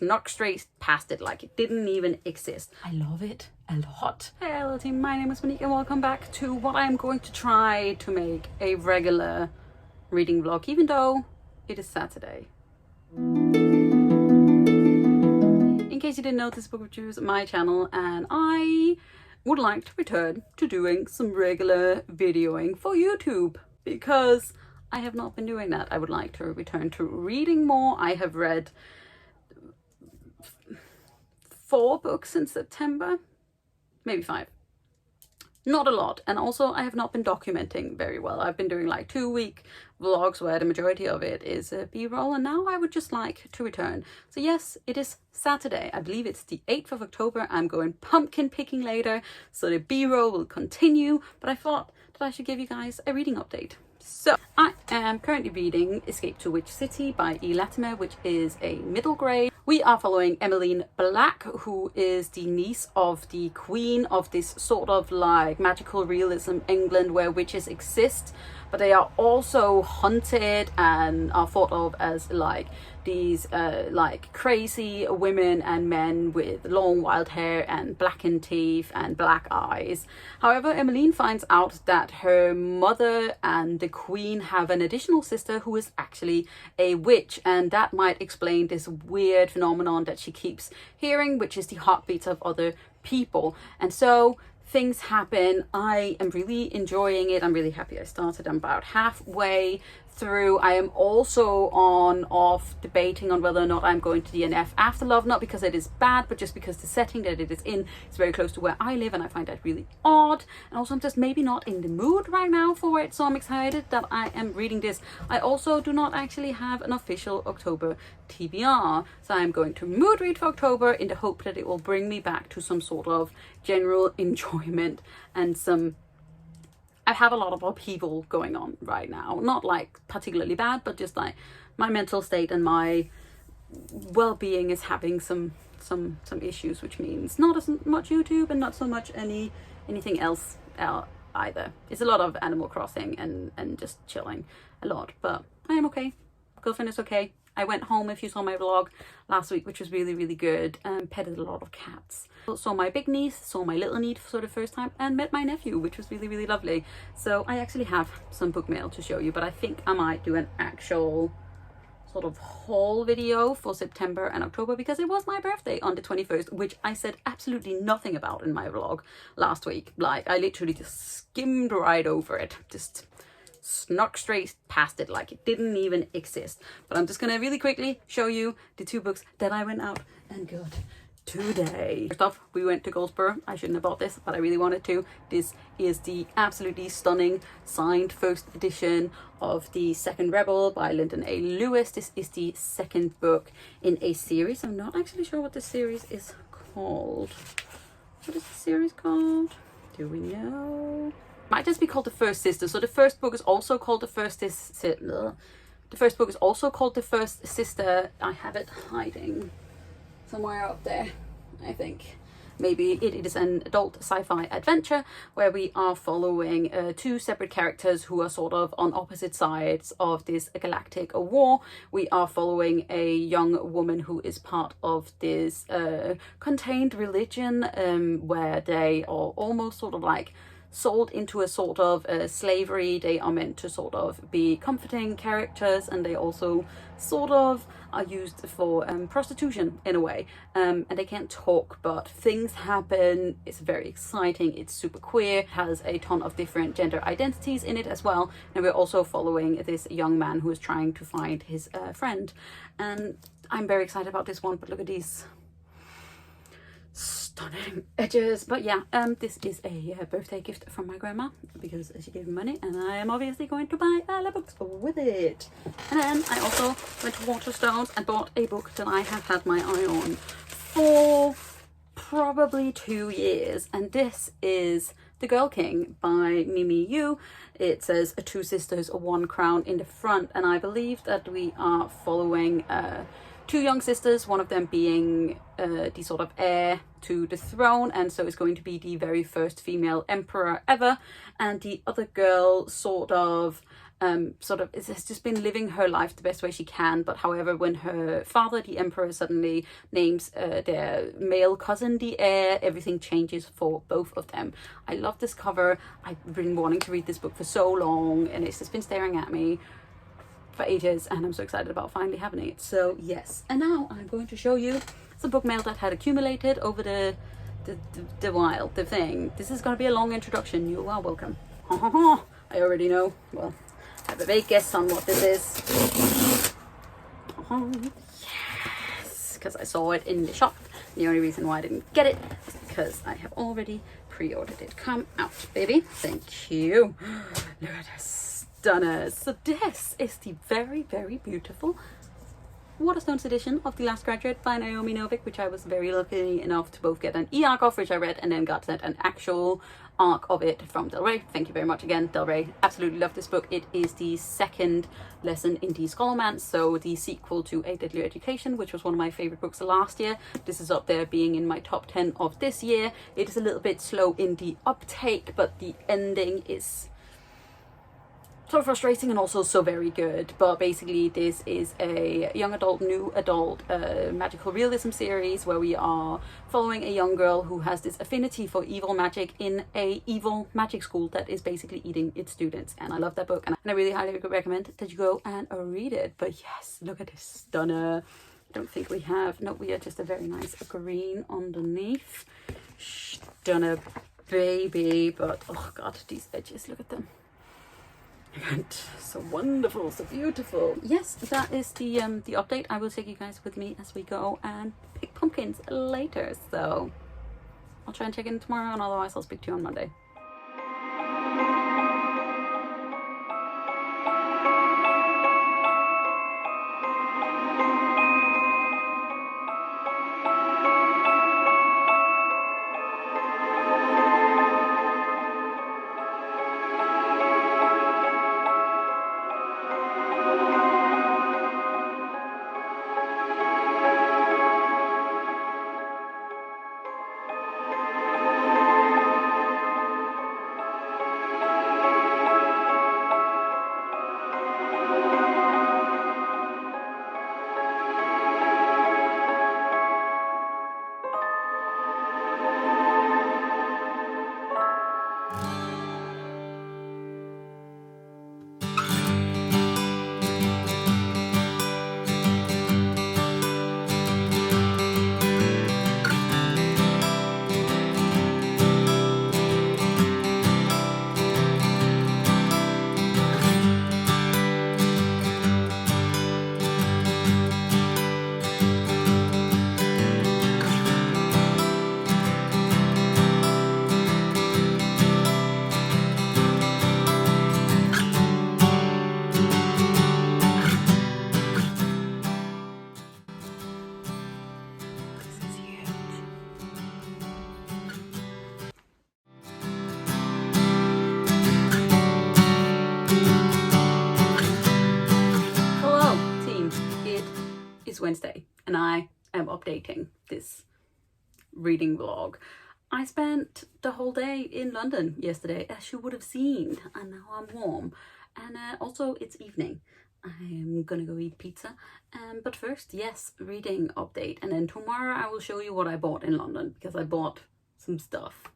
snuck straight past it like it didn't even exist. I love it a lot. Hey hello team, my name is Monique and welcome back to what I'm going to try to make a regular reading vlog, even though it is Saturday. In case you didn't know, this is Bookwitchreviews, my channel, and I would like to return to doing some regular videoing for YouTube because I have not been doing that. I would like to return to reading more. I have read 4 books in September, maybe 5. Not a lot. And also I have not been documenting very well. I've been doing like 2-week vlogs where the majority of it is b-roll, and now I would just like to return. So yes, it is Saturday. I believe it's the 8th of October. I'm going pumpkin picking later, so the b-roll will continue, but I thought that I should give you guys a reading update. So I am currently reading Escape to Witch City by E. Latimer, which is a middle grade. We are following Emmeline Black, who is the niece of the queen of this sort of like magical realism England where witches exist, but they are also hunted and are thought of as like these like crazy women and men with long wild hair and blackened teeth and black eyes. However, Emmeline finds out that her mother and the queen have an additional sister who is actually a witch, and that might explain this weird phenomenon that she keeps hearing, which is the heartbeats of other people. And so things happen. I am really enjoying it. I'm really happy I started. I'm about halfway through. I am also off debating on whether or not I'm going to DNF after love, not because it is bad, but just because the setting that it is in is very close to where I live, and I find that really odd. And also I'm just maybe not in the mood right now for it, so I'm excited that I am reading this. I also do not actually have an official October TBR, so I'm going to mood read for October in the hope that it will bring me back to some sort of general enjoyment and some... I have a lot of upheaval going on right now, not like particularly bad, but just like my mental state and my well-being is having some issues, which means not as much YouTube and not so much anything else either. It's a lot of Animal Crossing and just chilling a lot, but I am okay. Girlfriend is okay. I went home, if you saw my vlog last week, which was really, really good, and petted a lot of cats. Saw my big niece, saw my little niece for the first time, and met my nephew, which was really, really lovely. So I actually have some book mail to show you, but I think I might do an actual sort of haul video for September and October because it was my birthday on the 21st, which I said absolutely nothing about in my vlog last week. Like, I literally just skimmed right over it, just snuck straight past it like it didn't even exist. But I'm just gonna really quickly show you the 2 books that I went out and got today. First off, we went to Goldsboro. I shouldn't have bought this, but I really wanted to. This is the absolutely stunning signed first edition of The Second Rebel by Lyndon A. Lewis. This is the 2nd book in a series. I'm not actually sure what the series is called. What is the series called? Do we know? Might just be called The First Sister. So the first book is also called The First Sister. The first book is also called The First Sister. I have it hiding somewhere up there, I think. Maybe it is an adult sci-fi adventure where we are following 2 separate characters who are sort of on opposite sides of this galactic war. We are following a young woman who is part of this contained religion where they are almost sort of like sold into a sort of slavery. They are meant to sort of be comforting characters, and they also sort of are used for prostitution in a way, and they can't talk, but things happen. It's very exciting. It's super queer, has a ton of different gender identities in it as well, and we're also following this young man who is trying to find his friend, and I'm very excited about this one. But look at these stunning edges. But yeah, this is a birthday gift from my grandma because she gave me money, and I am obviously going to buy a lot of books with it. And then I also went to Waterstones and bought a book that I have had my eye on for probably 2 years, and this is The Girl King by Mimi Yu. It says 2 sisters, 1 crown in the front, and I believe that we are following 2 young sisters, one of them being the sort of heir to the throne, and so is going to be the very first female emperor ever, and the other girl sort of sort of has just been living her life the best way she can. But however, when her father, the emperor, suddenly names their male cousin the heir, everything changes for both of them. I love this cover. I've been wanting to read this book for so long, and it's just been staring at me for ages, and I'm so excited about finally having it. So yes, and now I'm going to show you the book mail that had accumulated over the thing. This is going to be a long introduction. You are welcome. I already know. Well, I have a vague guess on what this is. Yes, because I saw it in the shop. The only reason why I didn't get it is because I have already pre-ordered it. Come out, baby. Thank you. Look at this stunner. So this is the very, very beautiful Waterstones edition of The Last Graduate by Naomi Novik, which I was very lucky enough to both get an e-arc of, which I read, and then got sent an actual arc of it from Del Rey. Thank you very much again, Del Rey. Absolutely love this book. It is the second lesson in the Scholarmance, so the sequel to A Deadly Education, which was one of my favorite books last year. This is up there being in my top 10 of this year. It is a little bit slow in the uptake, but the ending is so frustrating and also so very good. But basically this is a young adult, new adult magical realism series where we are following a young girl who has this affinity for evil magic in a evil magic school that is basically eating its students. And I love that book, and I really highly recommend that you go and read it. But yes, look at this stunner. I don't think we have, no, we are just a very nice green underneath. Stunner baby. But oh god, these edges, look at them. So wonderful, so beautiful. Yes, that is the update. I will take you guys with me as we go and pick pumpkins later. So I'll try and check in tomorrow, and otherwise I'll speak to you on Monday. Wednesday, and I am updating this reading vlog. I spent the whole day in London yesterday, as you would have seen, and now I'm warm, and also it's evening. I'm gonna go eat pizza, but first, yes, reading update, and then tomorrow I will show you what I bought in London, because I bought some stuff,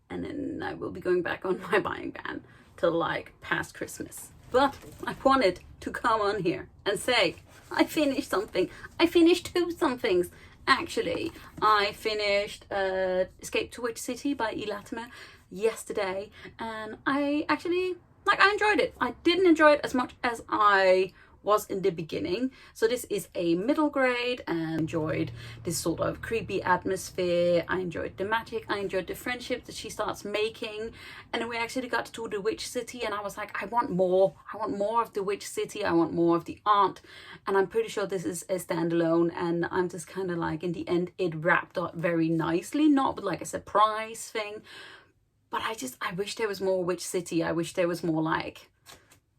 and then I will be going back on my buying ban till like past Christmas. But I wanted to come on here and say I finished something. I finished two somethings, actually. I finished Escape to Witch City by E. Latimer yesterday, and I actually, I enjoyed it. I didn't enjoy it as much as I was in the beginning. So this is a middle grade, and I enjoyed this sort of creepy atmosphere. I enjoyed the magic. I enjoyed the friendship that she starts making. And then we actually got to the Witch City, and I was like, I want more. I want more of the Witch City. I want more of the aunt. And I'm pretty sure this is a standalone, and I'm just kind of like, in the end, it wrapped up very nicely. Not with like a surprise thing, but I wish there was more Witch City. I wish there was more like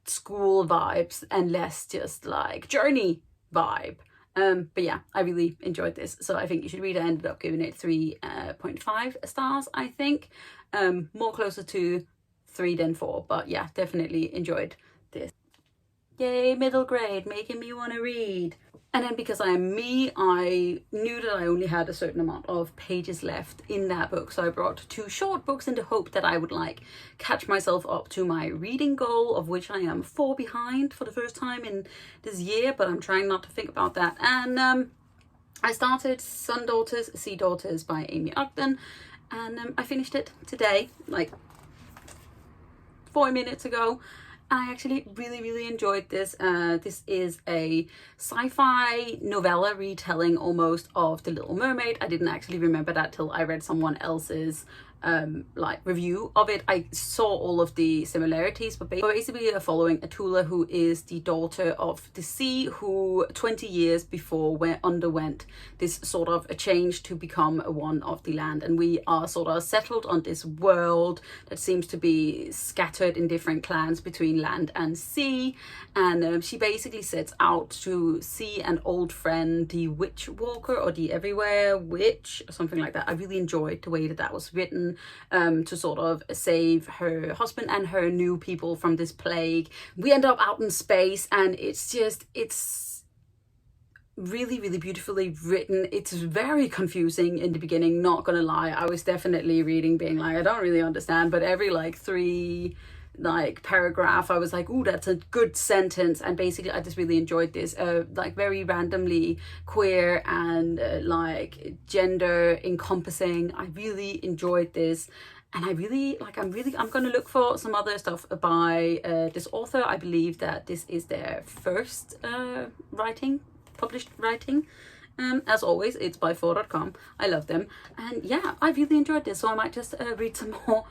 school vibes and less just like journey vibe. But yeah, I really enjoyed this, so I think you should read it. I ended up giving it 3.5 stars, I think. More closer to 3 than 4, but yeah, definitely enjoyed this. Yay, middle grade, making me want to read. And then because I am me, I knew that I only had a certain amount of pages left in that book. So I brought 2 short books in the hope that I would like catch myself up to my reading goal, of which I am 4 behind for the first time in this year, but I'm trying not to think about that. And I started Sun Daughters, Sea Daughters by Amy Ogden, and I finished it today, like 4 minutes ago. I actually really enjoyed this. This is a sci-fi novella retelling almost of The Little Mermaid. I didn't actually remember that till I read someone else's like review of it. I saw all of the similarities, but basically are following Atula, who is the daughter of the sea, who 20 years before underwent this sort of a change to become one of the land. And we are sort of settled on this world that seems to be scattered in different clans between land and sea. And she basically sets out to see an old friend, the Witch Walker, or the Everywhere Witch, or something like that. I really enjoyed the way that that was written, to sort of save her husband and her new people from this plague. We end up out in space, and it's really beautifully written. It's very confusing in the beginning, not gonna lie. I was definitely reading being like, I don't really understand, but every like 3 like paragraph I was like, ooh, that's a good sentence. And basically I just really enjoyed this, like very randomly queer and like gender encompassing. I really enjoyed this, and I really like, I'm gonna look for some other stuff by this author. I believe that this is their first published writing. As always, it's by 4.com. I love them, and yeah, I really enjoyed this, so I might just read some more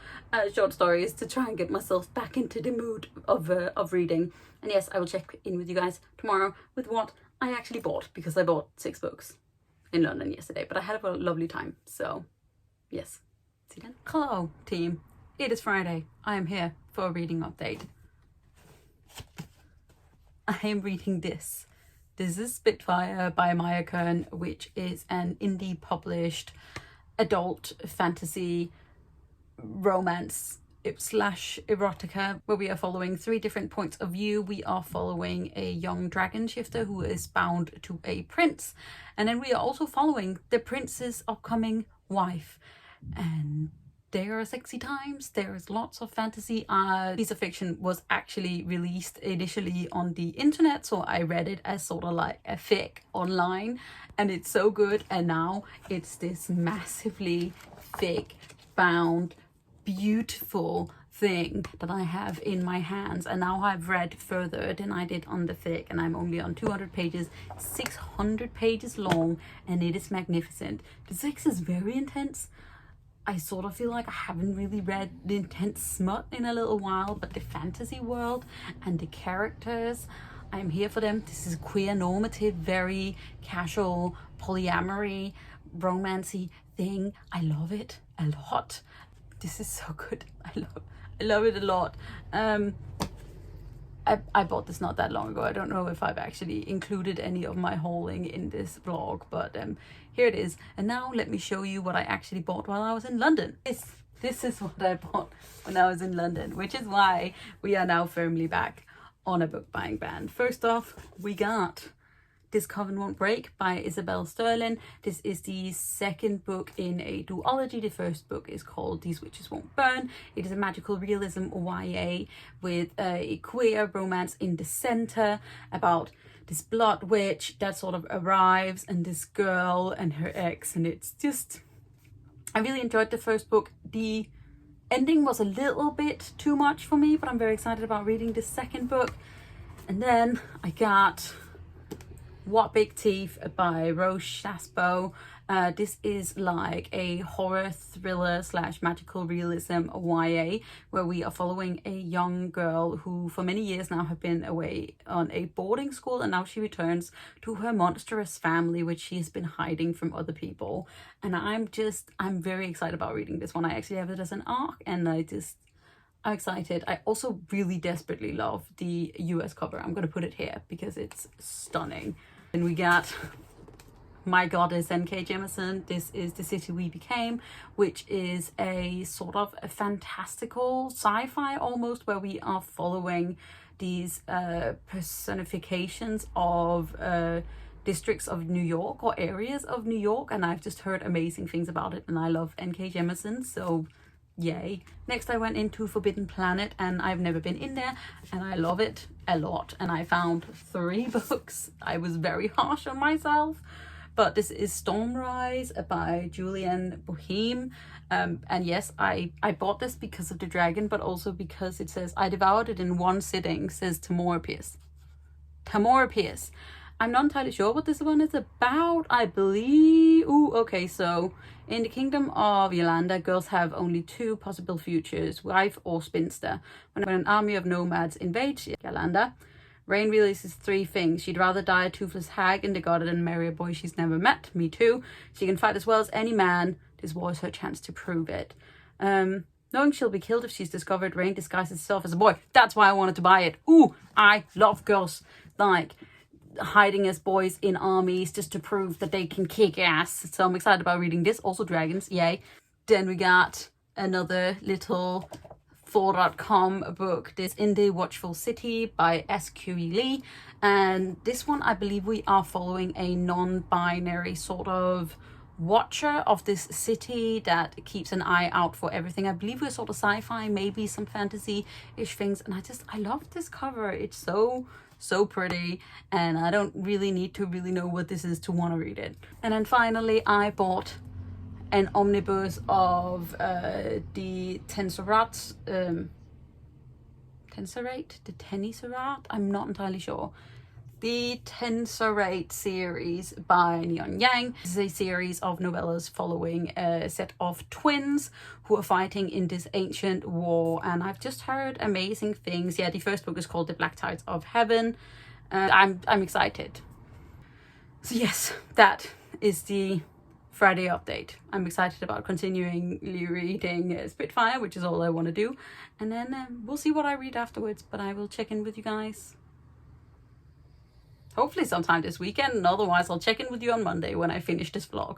short stories to try and get myself back into the mood of reading. And yes, I will check in with you guys tomorrow with what I actually bought, because I bought 6 books in London yesterday, but I had a lovely time. So yes, see you then. Hello team, it is Friday. I am here for a reading update. I am reading this. This is Spitfire by Maya Kern, which is an indie published adult fantasy romance / erotica, where we are following 3 different points of view. We are following a young dragon shifter who is bound to a prince, and then we are also following the prince's upcoming wife. And there are sexy times, there is lots of fantasy. Piece of fiction was actually released initially on the internet, so I read it as sort of like a fic online, and it's so good. And now it's this massively thick bound beautiful thing that I have in my hands, and now I've read further than I did on the fic, and I'm only on 200 pages, 600 pages long, and it is magnificent. The sex is very intense. I sort of feel like I haven't really read the intense smut in a little while, but the fantasy world and the characters, I'm here for them. This is queer normative, very casual, polyamory, romancy thing. I love it a lot. This is so good. I love it a lot. I bought this not that long ago. I don't know if I've actually included any of my hauling in this vlog, but here it is. And now let me show you what I actually bought while I was in London. This is what I bought when I was in London, which is why we are now firmly back on a book buying ban. First off, we got This Coven Won't Break by Isabel Sterling. This is the second book in a duology. The first book is called These Witches Won't Burn. It is a magical realism YA with a queer romance in the center about this blood witch that sort of arrives, and this girl and her ex, and it's just, I really enjoyed the first book. The ending was a little bit too much for me, but I'm very excited about reading the second book. And then I got What Big Teeth by Rose Shasbo. This is like a horror thriller / magical realism YA, where we are following a young girl who for many years now have been away on a boarding school, and now she returns to her monstrous family, which she has been hiding from other people. And I'm very excited about reading this one. I actually have it as an ARC, and I'm excited. I also really desperately love the US cover. I'm going to put it here because it's stunning. And we got My Goddess N.K. Jemisin. This is The City We Became, which is a sort of a fantastical sci-fi almost, where we are following these personifications of districts of New York or areas of New York, and I've just heard amazing things about it, and I love N.K. Jemisin, so yay. Next I went into Forbidden Planet, and I've never been in there, and I love it a lot, and I found 3 books. I was very harsh on myself, but this is Stormrise by Julianne Boheim. And yes, I bought this because of the dragon, but also because it says, I devoured it in one sitting, says Tamora Pierce. Tamora Pierce. I'm not entirely sure what this one is about, I believe. Ooh, okay, so in the kingdom of Yolanda, girls have only 2 possible futures, wife or spinster. When an army of nomads invades Yolanda, Rain realizes 3 things. She'd rather die a toothless hag in the garden than marry a boy she's never met. Me too. She can fight as well as any man. This war is her chance to prove it. Knowing she'll be killed if she's discovered, Rain disguises herself as a boy. That's why I wanted to buy it. Ooh, I love girls like hiding as boys in armies just to prove that they can kick ass. So I'm excited about reading this. Also dragons, yay. Then we got another little Thor.com book, this In the Watchful City by S.Q.E. Lee, and this one I believe we are following a non-binary sort of watcher of this city that keeps an eye out for everything. I believe we're sort of sci-fi, maybe some fantasy-ish things, and I love this cover. It's so pretty, and I don't really need to really know what this is to want to read it. And then finally I bought an omnibus of the Tenserate, the Tenserate? I'm not entirely sure. The Tenserate series by Neon Yang. This is a series of novellas following a set of twins who are fighting in this ancient war, and I've just heard amazing things. Yeah, the first book is called The Black Tides of Heaven. I'm excited. So yes, that is the Friday update. I'm excited about continuing reading Spitfire, which is all I want to do, and then we'll see what I read afterwards, but I will check in with you guys hopefully sometime this weekend, and otherwise I'll check in with you on Monday when I finish this vlog.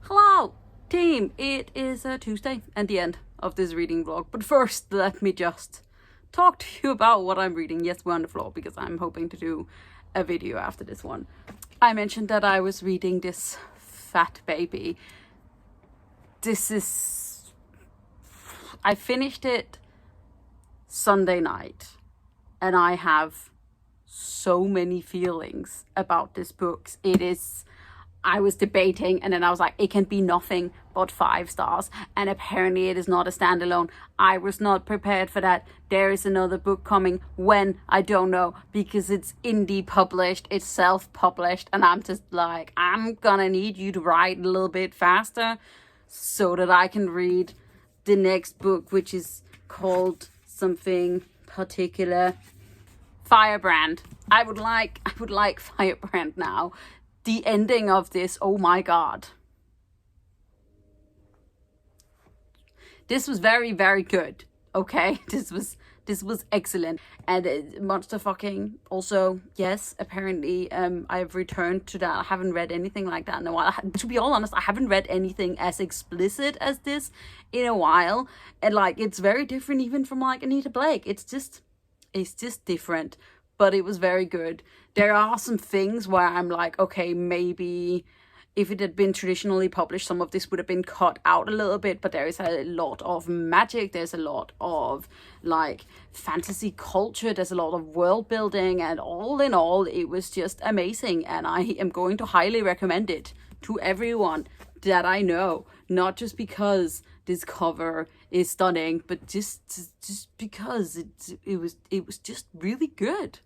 Hello team, it is Tuesday and the end of this reading vlog, but first let me just talk to you about what I'm reading. Yes, we're on the floor because I'm hoping to do a video after this one. I mentioned that I was reading this fat baby. I finished it Sunday night, and I have so many feelings about this book. I was debating, and then I was like, it can be nothing but 5 stars, and apparently it is not a standalone. I was not prepared for that. There is another book coming. When? I don't know, because it's indie published, it's self-published, and I'm just like, I'm gonna need you to write a little bit faster so that I can read the next book, which is called something particular. Firebrand. I would like Firebrand now. The ending of this, oh my god. This was very, very good. Okay, this was excellent. And monster fucking also, yes, apparently I've returned to that. I haven't read anything like that in a while. To be all honest, I haven't read anything as explicit as this in a while, and like it's very different even from like Anita Blake. It's just different, but it was very good. There are some things where I'm like, okay, maybe if it had been traditionally published, some of this would have been cut out a little bit, but there is a lot of magic, there's a lot of like fantasy culture, there's a lot of world building, and all in all, it was just amazing, and I am going to highly recommend it to everyone that I know, not just because this cover is stunning, but just because it was just really good.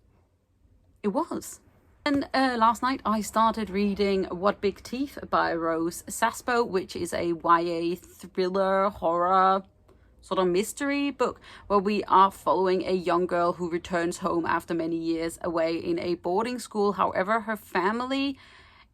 It was. And last night I started reading What Big Teeth by Rose Saspo, which is a YA thriller horror sort of mystery book where we are following a young girl who returns home after many years away in a boarding school. However, her family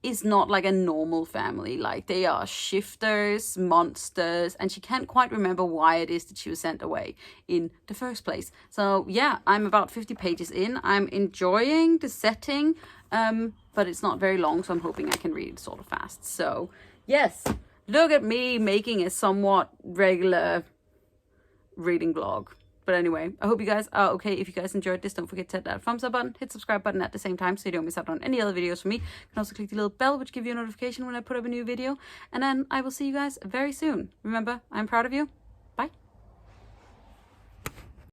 is not like a normal family. Like, they are shifters, monsters, and she can't quite remember why it is that she was sent away in the first place. So yeah, I'm about 50 pages in. I'm enjoying the setting, but it's not very long, so I'm hoping I can read it sort of fast. So yes, look at me making a somewhat regular reading vlog. But anyway, I hope you guys are okay. If you guys enjoyed this, don't forget to hit that thumbs up button, hit subscribe button at the same time so you don't miss out on any other videos from me. You can also click the little bell, which gives you a notification when I put up a new video. And then I will see you guys very soon. Remember, I'm proud of you.